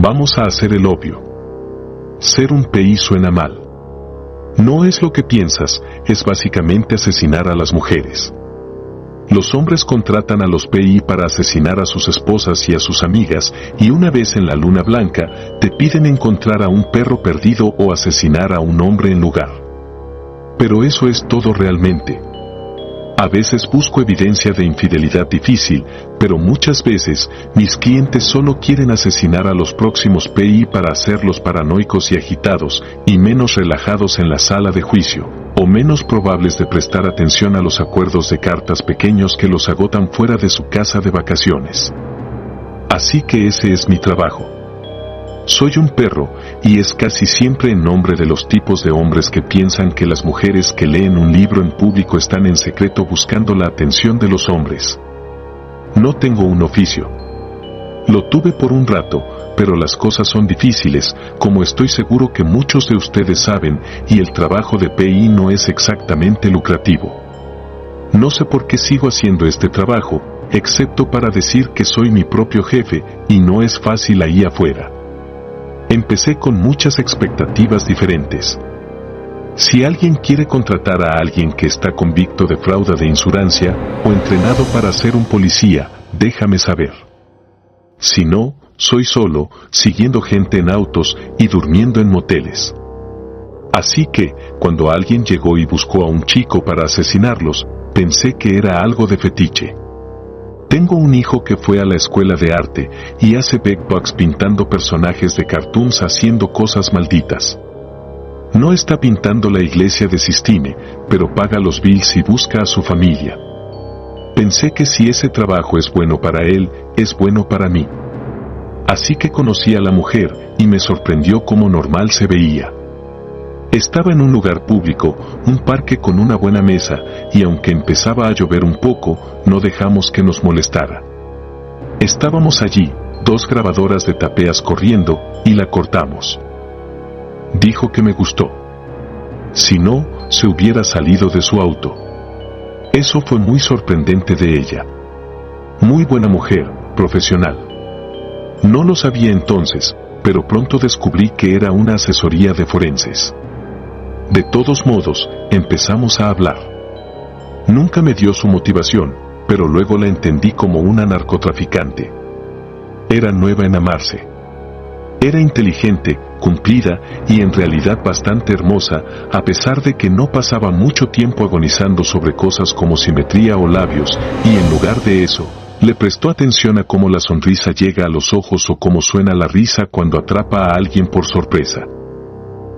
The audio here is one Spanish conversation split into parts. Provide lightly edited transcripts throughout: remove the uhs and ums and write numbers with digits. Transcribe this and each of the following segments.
Vamos a hacer el obvio. Ser un PI suena mal. No es lo que piensas, es básicamente asesinar a las mujeres. Los hombres contratan a los PI para asesinar a sus esposas y a sus amigas, y una vez en la luna blanca, te piden encontrar a un perro perdido o asesinar a un hombre en lugar. Pero eso es todo realmente. A veces busco evidencia de infidelidad difícil, pero muchas veces mis clientes solo quieren asesinar a los próximos PI para hacerlos paranoicos y agitados, y menos relajados en la sala de juicio, o menos probables de prestar atención a los acuerdos de cartas pequeños que los agotan fuera de su casa de vacaciones. Así que ese es mi trabajo. Soy un perro, y es casi siempre en nombre de los tipos de hombres que piensan que las mujeres que leen un libro en público están en secreto buscando la atención de los hombres. No tengo un oficio. Lo tuve por un rato, pero las cosas son difíciles, como estoy seguro que muchos de ustedes saben, y el trabajo de PI no es exactamente lucrativo. No sé por qué sigo haciendo este trabajo, excepto para decir que soy mi propio jefe, y no es fácil ahí afuera. Empecé con muchas expectativas diferentes. Si alguien quiere contratar a alguien que está convicto de fraude de insurancia, o entrenado para ser un policía, déjame saber. Si no, soy solo, siguiendo gente en autos y durmiendo en moteles. Así que, cuando alguien llegó y buscó a un chico para asesinarlos, pensé que era algo de fetiche. Tengo un hijo que fue a la escuela de arte y hace backpacks pintando personajes de cartoons haciendo cosas malditas. No está pintando la iglesia de Sistine, pero paga los bills y busca a su familia. Pensé que si ese trabajo es bueno para él, es bueno para mí. Así que conocí a la mujer y me sorprendió cómo normal se veía. Estaba en un lugar público, un parque con una buena mesa, y aunque empezaba a llover un poco, no dejamos que nos molestara. Estábamos allí, 2 grabadoras de tapeas corriendo, y la cortamos. Dijo que me gustó. Si no, se hubiera salido de su auto. Eso fue muy sorprendente de ella. Muy buena mujer, profesional. No lo sabía entonces, pero pronto descubrí que era una asesoría de forenses. De todos modos, empezamos a hablar. Nunca me dio su motivación, pero luego la entendí como una narcotraficante. Era nueva en amarse. Era inteligente, cumplida y en realidad bastante hermosa, a pesar de que no pasaba mucho tiempo agonizando sobre cosas como simetría o labios, y en lugar de eso, le prestó atención a cómo la sonrisa llega a los ojos o cómo suena la risa cuando atrapa a alguien por sorpresa.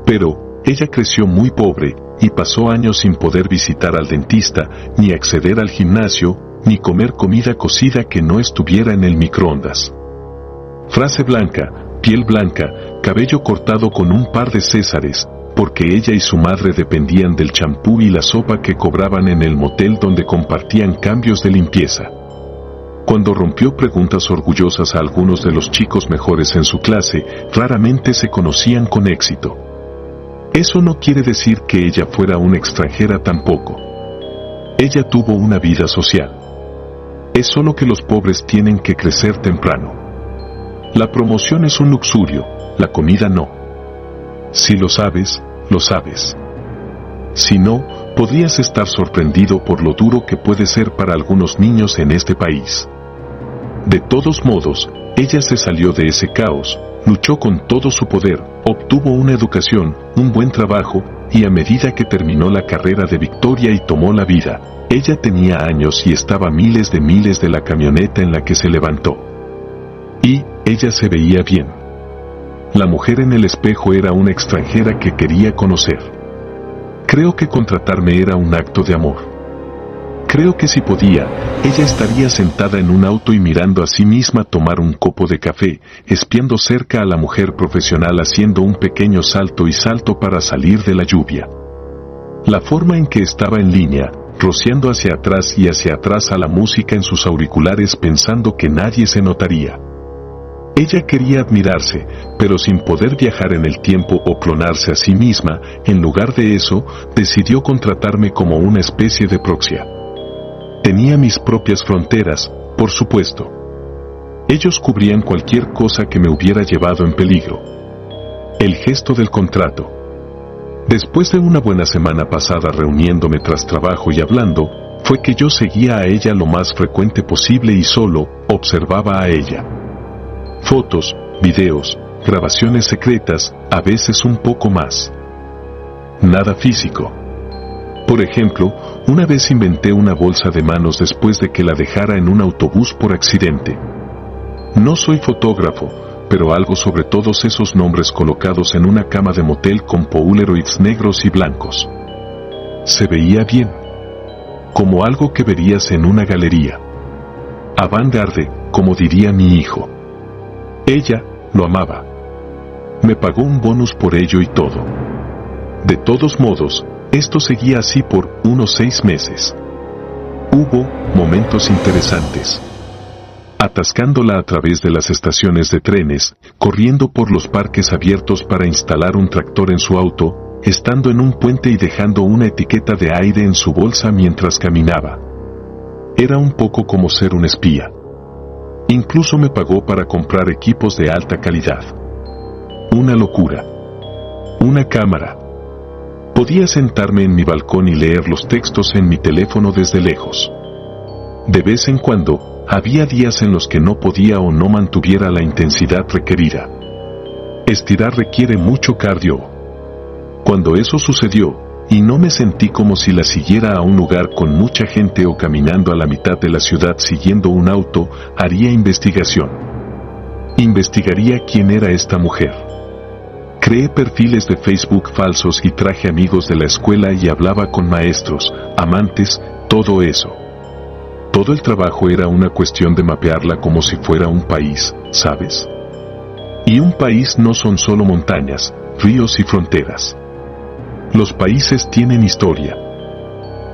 Pero, ella creció muy pobre, y pasó años sin poder visitar al dentista, ni acceder al gimnasio, ni comer comida cocida que no estuviera en el microondas. Frase blanca, piel blanca, cabello cortado con un par de césares, porque ella y su madre dependían del champú y la sopa que cobraban en el motel donde compartían cambios de limpieza. Cuando rompió preguntas orgullosas a algunos de los chicos mejores en su clase, raramente se conocían con éxito. Eso no quiere decir que ella fuera una extranjera tampoco. Ella tuvo una vida social. Es solo que los pobres tienen que crecer temprano. La promoción es un luxurio, la comida no. Si lo sabes, lo sabes. Si no, podrías estar sorprendido por lo duro que puede ser para algunos niños en este país. De todos modos, ella se salió de ese caos, luchó con todo su poder, obtuvo una educación, un buen trabajo, y a medida que terminó la carrera de Victoria y tomó la vida, ella tenía años y estaba a miles de la camioneta en la que se levantó. Y, ella se veía bien. La mujer en el espejo era una extranjera que quería conocer. Creo que contratarme era un acto de amor. Creo que si podía, ella estaría sentada en un auto y mirando a sí misma tomar un copo de café, espiando cerca a la mujer profesional haciendo un pequeño salto y salto para salir de la lluvia. La forma en que estaba en línea, rociando hacia atrás y hacia atrás a la música en sus auriculares pensando que nadie se notaría. Ella quería admirarse, pero sin poder viajar en el tiempo o clonarse a sí misma, en lugar de eso, decidió contratarme como una especie de proxia. Tenía mis propias fronteras, por supuesto. Ellos cubrían cualquier cosa que me hubiera llevado en peligro. El gesto del contrato. Después de una buena semana pasada reuniéndome tras trabajo y hablando, fue que yo seguía a ella lo más frecuente posible y solo observaba a ella. Fotos, videos, grabaciones secretas, a veces un poco más. Nada físico. Por ejemplo, una vez inventé una bolsa de manos después de que la dejara en un autobús por accidente. No soy fotógrafo, pero algo sobre todos esos nombres colocados en una cama de motel con Polaroids negros y blancos. Se veía bien. Como algo que verías en una galería. Avant-garde, como diría mi hijo. Ella lo amaba. Me pagó un bonus por ello y todo. De todos modos, esto seguía así por unos 6 meses. Hubo momentos interesantes. Atascándola a través de las estaciones de trenes, corriendo por los parques abiertos para instalar un tractor en su auto, estando en un puente y dejando una etiqueta de aire en su bolsa mientras caminaba. Era un poco como ser un espía. Incluso me pagó para comprar equipos de alta calidad. Una locura. Una cámara. Podía sentarme en mi balcón y leer los textos en mi teléfono desde lejos. De vez en cuando, había días en los que no podía o no mantuviera la intensidad requerida. Estirar requiere mucho cardio. Cuando eso sucedió, y no me sentí como si la siguiera a un lugar con mucha gente o caminando a la mitad de la ciudad siguiendo un auto, haría investigación. Investigaría quién era esta mujer. Creé perfiles de Facebook falsos y traje amigos de la escuela y hablaba con maestros, amantes, todo eso. Todo el trabajo era una cuestión de mapearla como si fuera un país, ¿sabes? Y un país no son solo montañas, ríos y fronteras. Los países tienen historia.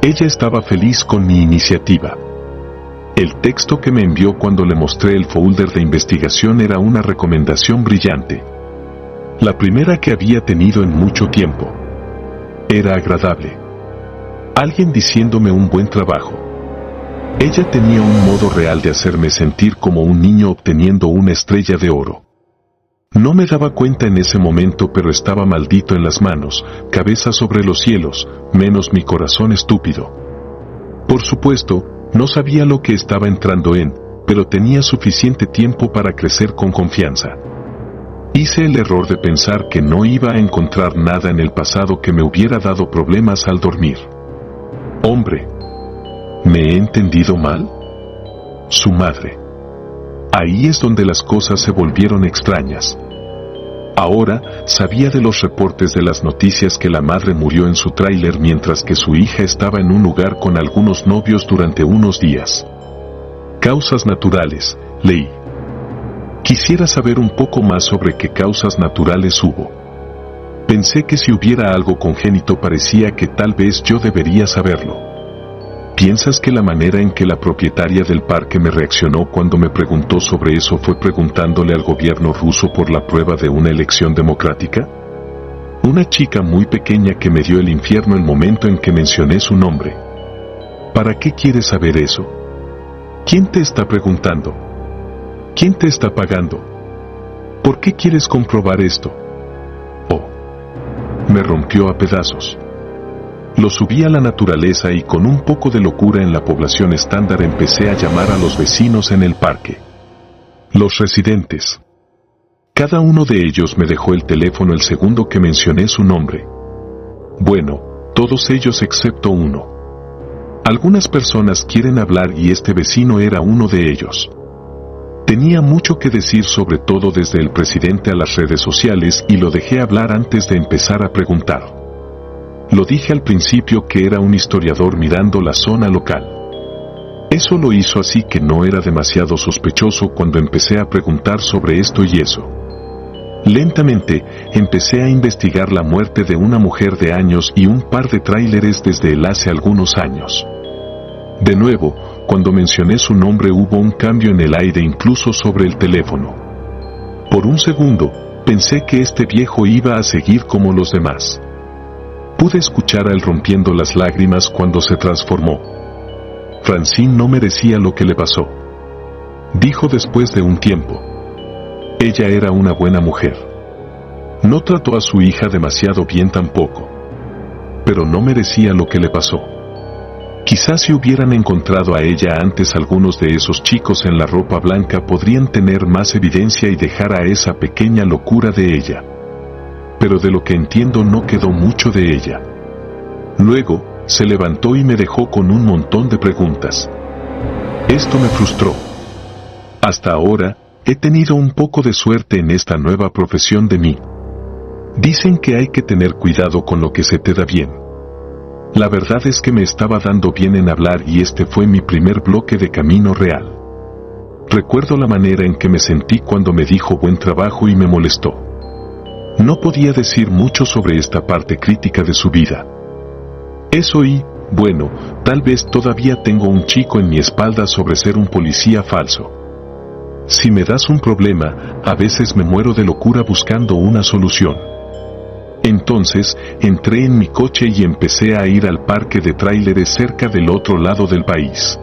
Ella estaba feliz con mi iniciativa. El texto que me envió cuando le mostré el folder de investigación era una recomendación brillante. La primera que había tenido en mucho tiempo. Era agradable. Alguien diciéndome un buen trabajo. Ella tenía un modo real de hacerme sentir como un niño obteniendo una estrella de oro. No me daba cuenta en ese momento, pero estaba maldito en las manos, cabeza sobre los cielos, menos mi corazón estúpido. Por supuesto, no sabía lo que estaba entrando en, pero tenía suficiente tiempo para crecer con confianza. Hice el error de pensar que no iba a encontrar nada en el pasado que me hubiera dado problemas al dormir. Hombre, ¿me he entendido mal? Su madre. Ahí es donde las cosas se volvieron extrañas. Ahora, sabía de los reportes de las noticias que la madre murió en su tráiler mientras que su hija estaba en un lugar con algunos novios durante unos días. Causas naturales, leí. Quisiera saber un poco más sobre qué causas naturales hubo. Pensé que si hubiera algo congénito parecía que tal vez yo debería saberlo. ¿Piensas que la manera en que la propietaria del parque me reaccionó cuando me preguntó sobre eso fue preguntándole al gobierno ruso por la prueba de una elección democrática? Una chica muy pequeña que me dio el infierno el momento en que mencioné su nombre. ¿Para qué quieres saber eso? ¿Quién te está preguntando? ¿Quién te está pagando? ¿Por qué quieres comprobar esto? Oh. Me rompió a pedazos. Lo subí a la naturaleza y con un poco de locura en la población estándar empecé a llamar a los vecinos en el parque. Los residentes. Cada uno de ellos me dejó el teléfono el segundo que mencioné su nombre. Bueno, todos ellos excepto uno. Algunas personas quieren hablar y este vecino era uno de ellos. Tenía mucho que decir, sobre todo desde el presidente a las redes sociales, y lo dejé hablar antes de empezar a preguntar. Lo dije al principio que era un historiador mirando la zona local. Eso lo hizo así que no era demasiado sospechoso cuando empecé a preguntar sobre esto y eso. Lentamente, empecé a investigar la muerte de una mujer de años y un par de tráileres desde el hace algunos años. De nuevo, cuando mencioné su nombre hubo un cambio en el aire incluso sobre el teléfono. Por un segundo, pensé que este viejo iba a seguir como los demás. Pude escuchar a él rompiendo las lágrimas cuando se transformó. Francine no merecía lo que le pasó. dijo después de un tiempo. Ella era una buena mujer. No trató a su hija demasiado bien tampoco. Pero no merecía lo que le pasó. Quizás si hubieran encontrado a ella antes algunos de esos chicos en la ropa blanca podrían tener más evidencia y dejar a esa pequeña locura de ella. Pero de lo que entiendo no quedó mucho de ella. Luego, se levantó y me dejó con un montón de preguntas. Esto me frustró. Hasta ahora, he tenido un poco de suerte en esta nueva profesión de mí. Dicen que hay que tener cuidado con lo que se te da bien. La verdad es que me estaba dando bien en hablar y este fue mi primer bloque de camino real. Recuerdo la manera en que me sentí cuando me dijo buen trabajo y me molestó. No podía decir mucho sobre esta parte crítica de su vida. Eso y, bueno, tal vez todavía tengo un chico en mi espalda sobre ser un policía falso. Si me das un problema, a veces me muero de locura buscando una solución. Entonces, entré en mi coche y empecé a ir al parque de tráileres cerca del otro lado del país.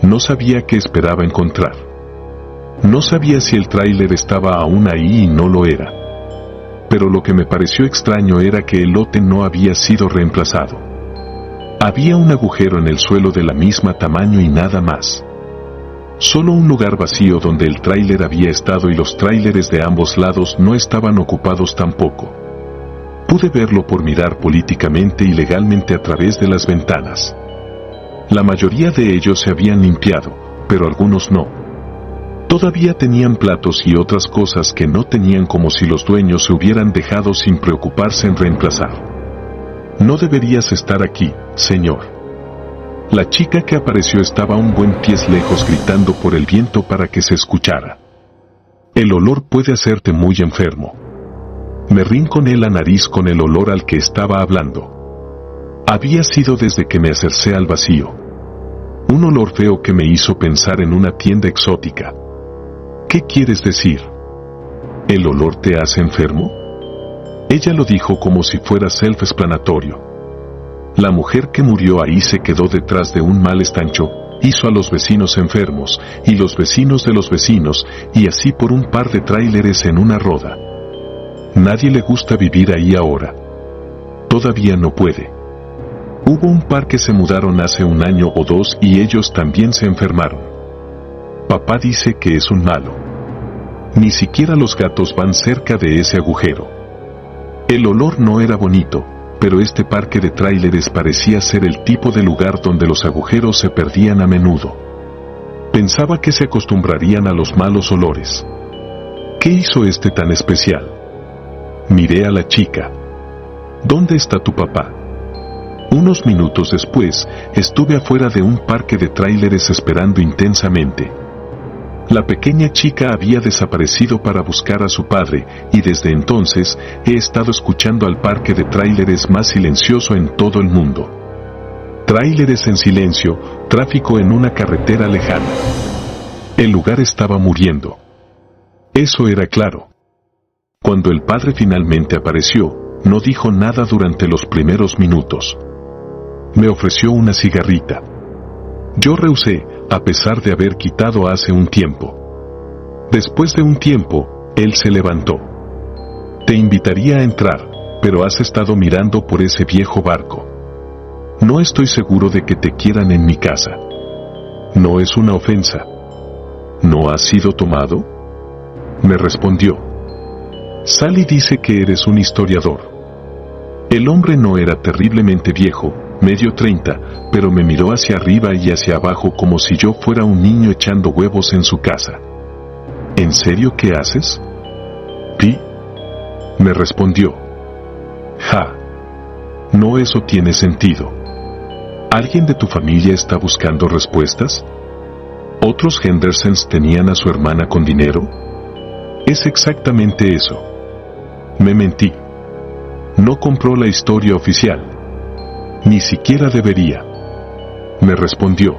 No sabía qué esperaba encontrar. No sabía si el tráiler estaba aún ahí y no lo era. Pero lo que me pareció extraño era que el lote no había sido reemplazado. Había un agujero en el suelo de la misma tamaño y nada más. Solo un lugar vacío donde el tráiler había estado y los tráileres de ambos lados no estaban ocupados tampoco. Pude verlo por mirar políticamente y legalmente a través de las ventanas. La mayoría de ellos se habían limpiado, pero algunos no. Todavía tenían platos y otras cosas que no tenían, como si los dueños se hubieran dejado sin preocuparse en reemplazar. No deberías estar aquí, señor. La chica que apareció estaba un buen pies lejos gritando por el viento para que se escuchara. El olor puede hacerte muy enfermo. Me rinconé la nariz con el olor al que estaba hablando. Había sido desde que me acercé al vacío. Un olor feo que me hizo pensar en una tienda exótica. ¿Qué quieres decir? ¿El olor te hace enfermo? Ella lo dijo como si fuera self-explanatorio. La mujer que murió ahí se quedó detrás de un mal estancho, hizo a los vecinos enfermos, y los vecinos de los vecinos, y así por un par de tráileres en una roda. Nadie le gusta vivir ahí ahora. Todavía no puede. Hubo un par que se mudaron hace un año o dos y ellos también se enfermaron. Papá dice que es un malo. Ni siquiera los gatos van cerca de ese agujero. El olor no era bonito, pero este parque de tráileres parecía ser el tipo de lugar donde los agujeros se perdían a menudo. Pensaba que se acostumbrarían a los malos olores. ¿Qué hizo este tan especial? Miré a la chica. ¿Dónde está tu papá? Unos minutos después, estuve afuera de un parque de tráileres esperando intensamente. La pequeña chica había desaparecido para buscar a su padre, y desde entonces, he estado escuchando al parque de tráileres más silencioso en todo el mundo. Tráileres en silencio, tráfico en una carretera lejana. El lugar estaba muriendo. Eso era claro. Cuando el padre finalmente apareció, no dijo nada durante los primeros minutos. Me ofreció una cigarrita. Yo rehusé, a pesar de haber quitado hace un tiempo. Después de un tiempo, él se levantó. Te invitaría a entrar, pero has estado mirando por ese viejo barco. No estoy seguro de que te quieran en mi casa. No es una ofensa. ¿No has sido tomado? Me respondió. Sally dice que eres un historiador. El hombre no era terriblemente viejo, medio 30, pero me miró hacia arriba y hacia abajo como si yo fuera un niño echando huevos en su casa. ¿En serio qué haces? Sí. Me respondió. Ja. No, eso tiene sentido. ¿Alguien de tu familia está buscando respuestas? ¿Otros Hendersons tenían a su hermana con dinero? Es exactamente eso. Me mentí. No compró la historia oficial. Ni siquiera debería. Me respondió.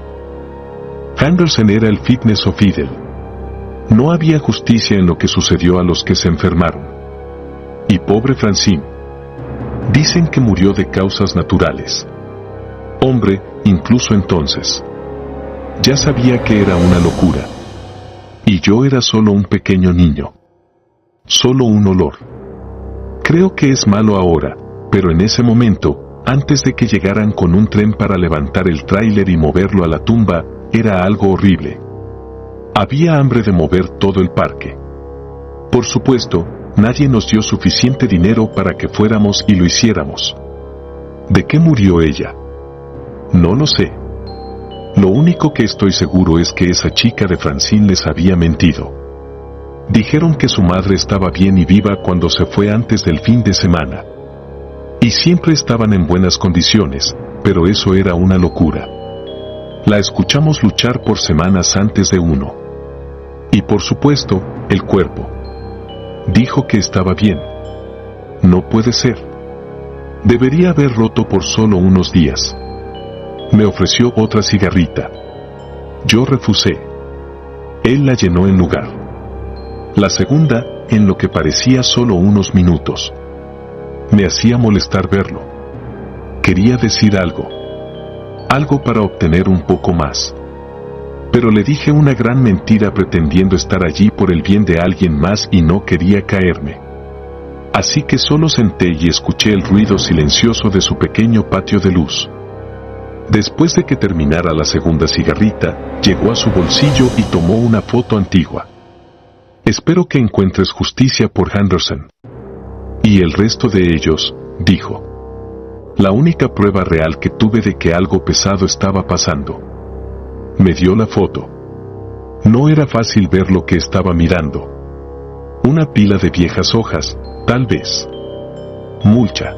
Henderson era el fitness of Fidel. No había justicia en lo que sucedió a los que se enfermaron. Y pobre Francine. Dicen que murió de causas naturales. Hombre, incluso entonces. Ya sabía que era una locura. Y yo era solo un pequeño niño. Solo un olor. Creo que es malo ahora, pero en ese momento, antes de que llegaran con un tren para levantar el tráiler y moverlo a la tumba, era algo horrible. Había hambre de mover todo el parque. Por supuesto, nadie nos dio suficiente dinero para que fuéramos y lo hiciéramos. ¿De qué murió ella? No lo sé. Lo único que estoy seguro es que esa chica de Francine les había mentido. Dijeron que su madre estaba bien y viva cuando se fue antes del fin de semana. Y siempre estaban en buenas condiciones, pero eso era una locura. La escuchamos luchar por semanas antes de uno. Y por supuesto, el cuerpo. Dijo que estaba bien. No puede ser. Debería haber roto por solo unos días. Me ofreció otra cigarrita. Yo refusé. Él la llenó en lugar. La segunda, en lo que parecía solo unos minutos. Me hacía molestar verlo. Quería decir algo. Algo para obtener un poco más. Pero le dije una gran mentira pretendiendo estar allí por el bien de alguien más y no quería caerme. Así que solo senté y escuché el ruido silencioso de su pequeño patio de luz. Después de que terminara la segunda cigarrita, llegó a su bolsillo y tomó una foto antigua. Espero que encuentres justicia por Henderson. Y el resto de ellos, dijo. La única prueba real que tuve de que algo pesado estaba pasando. Me dio la foto. No era fácil ver lo que estaba mirando. Una pila de viejas hojas, tal vez. Mulcha.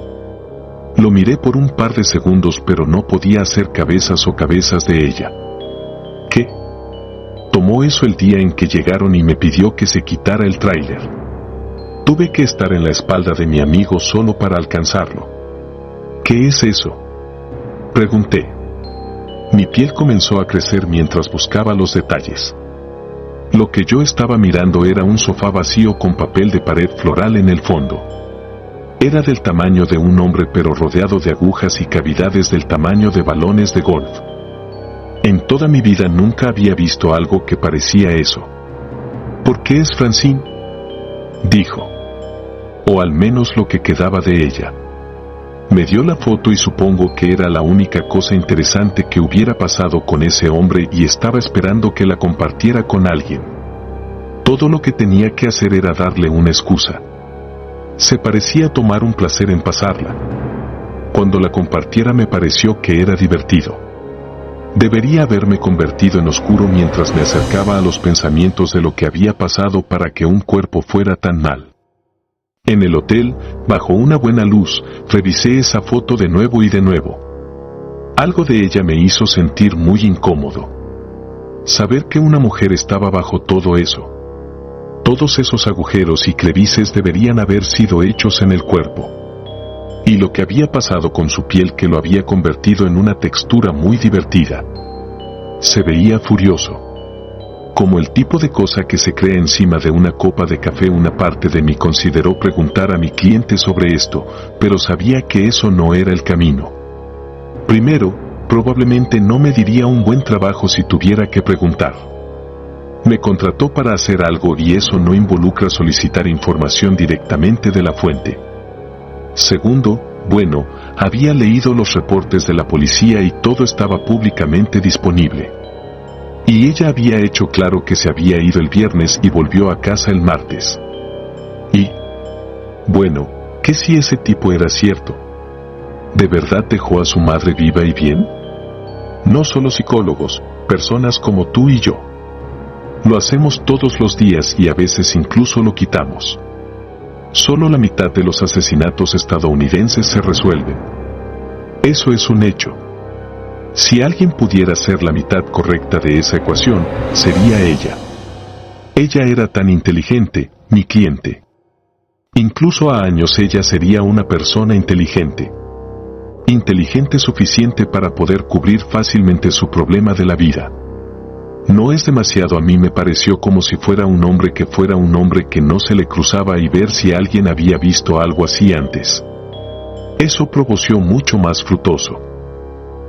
Lo miré por un par de segundos pero no podía hacer cabezas o cabezas de ella. ¿Qué? Tomó eso el día en que llegaron y me pidió que se quitara el tráiler. Tuve que estar en la espalda de mi amigo solo para alcanzarlo. ¿Qué es eso? Pregunté. Mi piel comenzó a crecer mientras buscaba los detalles. Lo que yo estaba mirando era un sofá vacío con papel de pared floral en el fondo. Era del tamaño de un hombre pero rodeado de agujas y cavidades del tamaño de balones de golf. En toda mi vida nunca había visto algo que parecía eso. ¿Por qué es Francine? Dijo. O al menos lo que quedaba de ella. Me dio la foto y supongo que era la única cosa interesante que hubiera pasado con ese hombre y estaba esperando que la compartiera con alguien. Todo lo que tenía que hacer era darle una excusa. Se parecía tomar un placer en pasarla. Cuando la compartiera me pareció que era divertido. Debería haberme convertido en oscuro mientras me acercaba a los pensamientos de lo que había pasado para que un cuerpo fuera tan mal. En el hotel, bajo una buena luz, revisé esa foto de nuevo y de nuevo. Algo de ella me hizo sentir muy incómodo. Saber que una mujer estaba bajo todo eso. Todos esos agujeros y clevices deberían haber sido hechos en el cuerpo. Y lo que había pasado con su piel que lo había convertido en una textura muy divertida. Se veía furioso. Como el tipo de cosa que se cree encima de una copa de café. Una parte de mí consideró preguntar a mi cliente sobre esto, pero sabía que eso no era el camino. Primero, probablemente no me diría un buen trabajo si tuviera que preguntar. Me contrató para hacer algo y eso no involucra solicitar información directamente de la fuente. Segundo, bueno, había leído los reportes de la policía y todo estaba públicamente disponible. Y ella había hecho claro que se había ido el viernes y volvió a casa el martes. Y, bueno, ¿qué si ese tipo era cierto? ¿De verdad dejó a su madre viva y bien? No solo psicólogos, personas como tú y yo. Lo hacemos todos los días y a veces incluso lo quitamos. Solo la mitad de los asesinatos estadounidenses se resuelven. Eso es un hecho. Si alguien pudiera ser la mitad correcta de esa ecuación, sería ella. Ella era tan inteligente, mi cliente. Incluso a años ella sería una persona inteligente. Inteligente suficiente para poder cubrir fácilmente su problema de la vida. No es demasiado. A mí me pareció como si fuera un hombre que no se le cruzaba y ver si alguien había visto algo así antes. Eso provoció mucho más frutoso.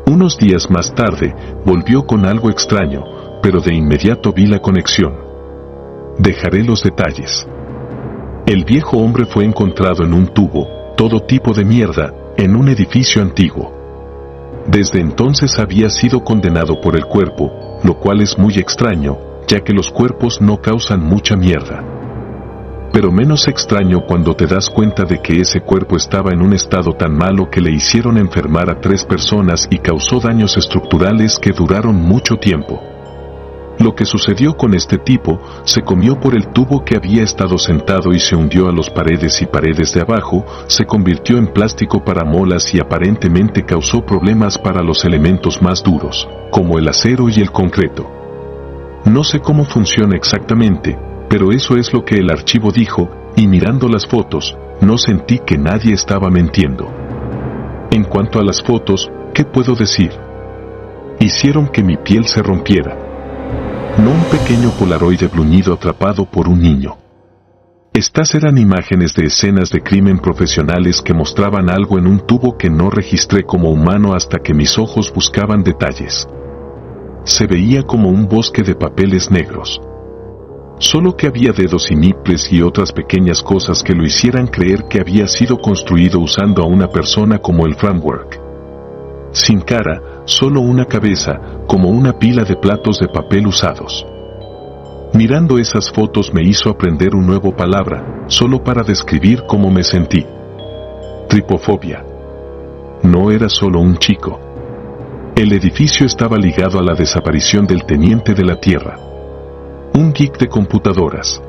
Unos días más tarde, volvió con algo extraño, pero de inmediato vi la conexión. Dejaré los detalles. El viejo hombre fue encontrado en un tubo, todo tipo de mierda, en un edificio antiguo. Desde entonces había sido condenado por el cuerpo, lo cual es muy extraño, ya que los cuerpos no causan mucha mierda. Pero menos extraño cuando te das cuenta de que ese cuerpo estaba en un estado tan malo que le hicieron enfermar a 3 personas y causó daños estructurales que duraron mucho tiempo. Lo que sucedió con este tipo, se comió por el tubo que había estado sentado y se hundió a las paredes y paredes de abajo, se convirtió en plástico para molas y aparentemente causó problemas para los elementos más duros, como el acero y el concreto. No sé cómo funciona exactamente, pero eso es lo que el archivo dijo, y mirando las fotos, no sentí que nadie estaba mintiendo. En cuanto a las fotos, ¿qué puedo decir? Hicieron que mi piel se rompiera. No un pequeño polaroide bruñido atrapado por un niño. Estas eran imágenes de escenas de crimen profesionales que mostraban algo en un tubo que no registré como humano hasta que mis ojos buscaban detalles. Se veía como un bosque de papeles negros. Solo que había dedos y niples y otras pequeñas cosas que lo hicieran creer que había sido construido usando a una persona como el framework. Sin cara, solo una cabeza, como una pila de platos de papel usados. Mirando esas fotos me hizo aprender una nueva palabra, solo para describir cómo me sentí. Tripofobia. No era solo un chico. El edificio estaba ligado a la desaparición del teniente de la Tierra. Un geek de computadoras.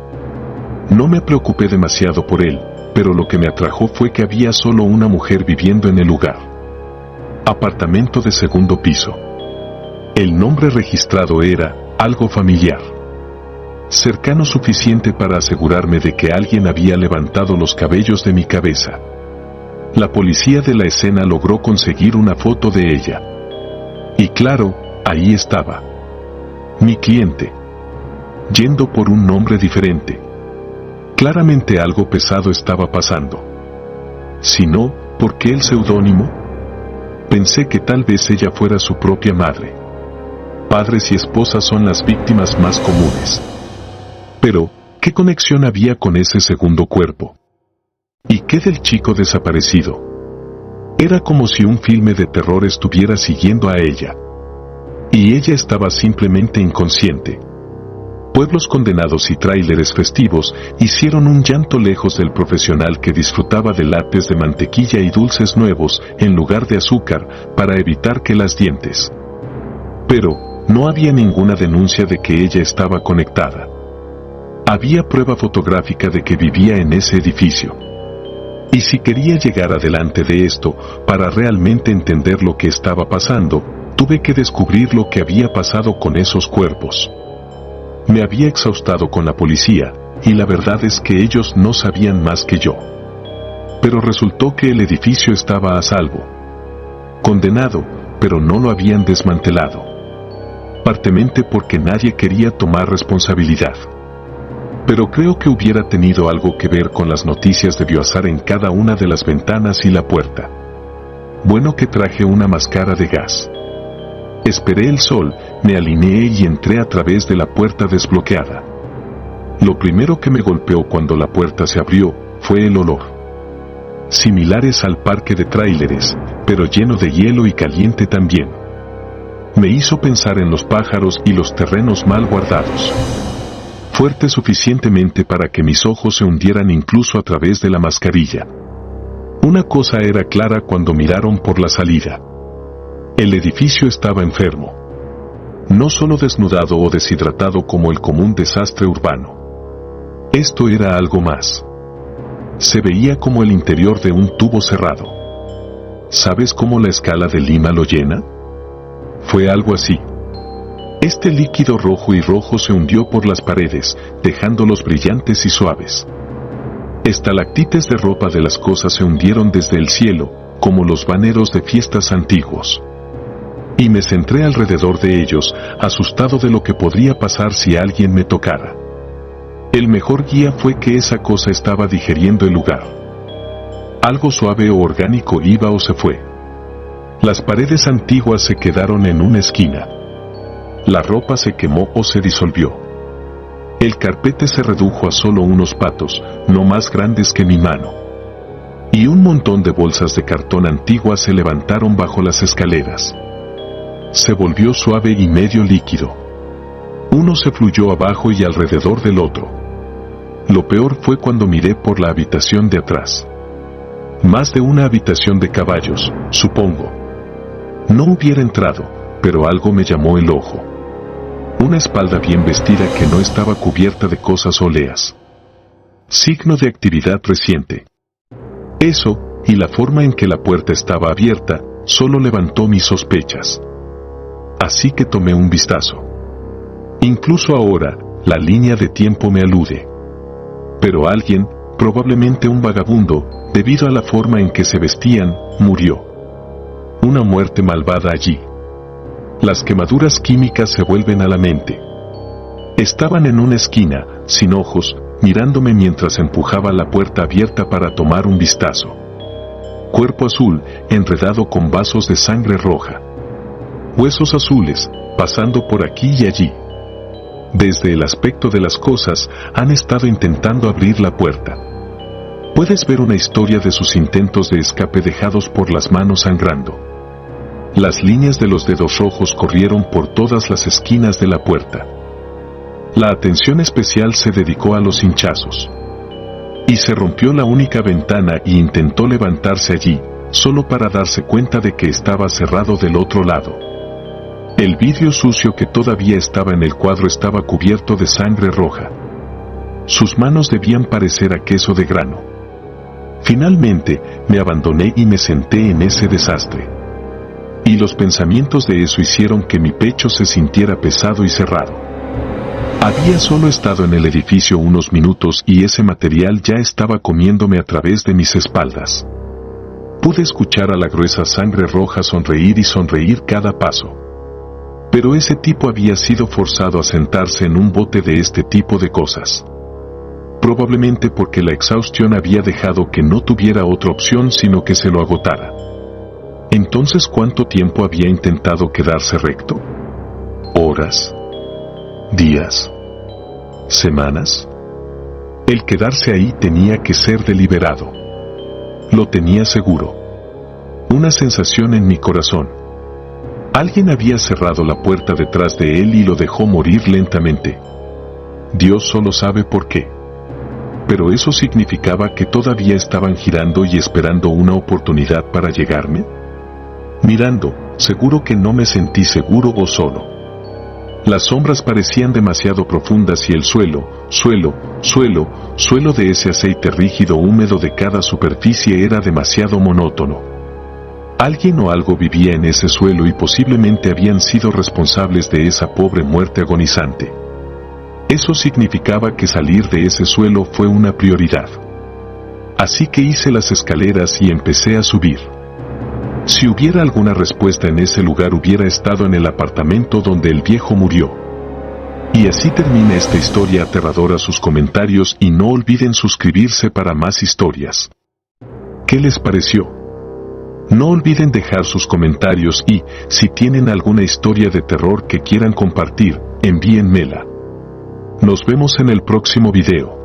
No me preocupé demasiado por él, pero lo que me atrajo fue que había solo una mujer viviendo en el lugar. Apartamento de segundo piso. El nombre registrado era algo familiar. Cercano suficiente para asegurarme de que alguien había levantado los cabellos de mi cabeza. La policía de la escena logró conseguir una foto de ella. Y claro, ahí estaba. Mi cliente. Yendo por un nombre diferente. Claramente algo pesado estaba pasando. Si no, ¿por qué el seudónimo? Pensé que tal vez ella fuera su propia madre. Padres y esposas son las víctimas más comunes. Pero, ¿qué conexión había con ese segundo cuerpo? ¿Y qué del chico desaparecido? Era como si un filme de terror estuviera siguiendo a ella. Y ella estaba simplemente inconsciente. Pueblos condenados y tráileres festivos hicieron un llanto lejos del profesional que disfrutaba de lates de mantequilla y dulces nuevos en lugar de azúcar para evitar que las dientes. Pero, no había ninguna denuncia de que ella estaba conectada. Había prueba fotográfica de que vivía en ese edificio. Y si quería llegar adelante de esto, para realmente entender lo que estaba pasando, tuve que descubrir lo que había pasado con esos cuerpos. Me había exhaustado con la policía, y la verdad es que ellos no sabían más que yo. Pero resultó que el edificio estaba a salvo. Condenado, pero no lo habían desmantelado. Partemente porque nadie quería tomar responsabilidad. Pero creo que hubiera tenido algo que ver con las noticias de Biohazard en cada una de las ventanas y la puerta. Bueno que traje una máscara de gas. Esperé el sol, me alineé y entré a través de la puerta desbloqueada. Lo primero que me golpeó cuando la puerta se abrió fue el olor. Similares al parque de tráileres, pero lleno de hielo y caliente también. Me hizo pensar en los pájaros y los terrenos mal guardados. Fuerte suficientemente para que mis ojos se hundieran incluso a través de la mascarilla. Una cosa era clara cuando miraron por la salida. El edificio estaba enfermo. No solo desnudado o deshidratado como el común desastre urbano. Esto era algo más. Se veía como el interior de un tubo cerrado. ¿Sabes cómo la escala de Lima lo llena? Fue algo así. Este líquido rojo y rojo se hundió por las paredes, dejándolos brillantes y suaves. Estalactites de ropa de las cosas se hundieron desde el cielo, como los baneros de fiestas antiguos. Y me centré alrededor de ellos, asustado de lo que podría pasar si alguien me tocara. El mejor guía fue que esa cosa estaba digiriendo el lugar. Algo suave o orgánico iba o se fue. Las paredes antiguas se quedaron en una esquina. La ropa se quemó o se disolvió. El carpete se redujo a solo unos patos, no más grandes que mi mano. Y un montón de bolsas de cartón antiguas se levantaron bajo las escaleras. Se volvió suave y medio líquido. Uno se fluyó abajo y alrededor del otro. Lo peor fue cuando miré por la habitación de atrás. Más de una habitación de caballos, supongo. No hubiera entrado, pero algo me llamó el ojo. Una espalda bien vestida que no estaba cubierta de cosas óleas. Signo de actividad reciente. Eso, y la forma en que la puerta estaba abierta, solo levantó mis sospechas. Así que tomé un vistazo. Incluso ahora, la línea de tiempo me alude. Pero alguien, probablemente un vagabundo, debido a la forma en que se vestían, murió. Una muerte malvada allí. Las quemaduras químicas se vuelven a la mente. Estaban en una esquina, sin ojos, mirándome mientras empujaba la puerta abierta para tomar un vistazo. Cuerpo azul, enredado con vasos de sangre roja. Huesos azules, pasando por aquí y allí. Desde el aspecto de las cosas, han estado intentando abrir la puerta. Puedes ver una historia de sus intentos de escape dejados por las manos sangrando. Las líneas de los dedos rojos corrieron por todas las esquinas de la puerta. La atención especial se dedicó a los hinchazos. Y se rompió la única ventana y intentó levantarse allí, solo para darse cuenta de que estaba cerrado del otro lado. El vidrio sucio que todavía estaba en el cuadro estaba cubierto de sangre roja. Sus manos debían parecer a queso de grano. Finalmente, me abandoné y me senté en ese desastre. Y los pensamientos de eso hicieron que mi pecho se sintiera pesado y cerrado. Había solo estado en el edificio unos minutos y ese material ya estaba comiéndome a través de mis espaldas. Pude escuchar a la gruesa sangre roja sonreír y sonreír cada paso. Pero ese tipo había sido forzado a sentarse en un bote de este tipo de cosas. Probablemente porque la exhaustión había dejado que no tuviera otra opción sino que se lo agotara. Entonces, ¿cuánto tiempo había intentado quedarse recto? ¿Horas? ¿Días? ¿Semanas? El quedarse ahí tenía que ser deliberado. Lo tenía seguro. Una sensación en mi corazón. Alguien había cerrado la puerta detrás de él y lo dejó morir lentamente. Dios solo sabe por qué. Pero eso significaba que todavía estaban girando y esperando una oportunidad para llegarme. Mirando, seguro que no me sentí seguro o solo. Las sombras parecían demasiado profundas y el suelo de ese aceite rígido húmedo de cada superficie era demasiado monótono. Alguien o algo vivía en ese suelo y posiblemente habían sido responsables de esa pobre muerte agonizante. Eso significaba que salir de ese suelo fue una prioridad. Así que hice las escaleras y empecé a subir. Si hubiera alguna respuesta en ese lugar hubiera estado en el apartamento donde el viejo murió. Y así termina esta historia aterradora. Sus comentarios y no olviden suscribirse para más historias. ¿Qué les pareció? No olviden dejar sus comentarios y, si tienen alguna historia de terror que quieran compartir, envíenmela. Nos vemos en el próximo video.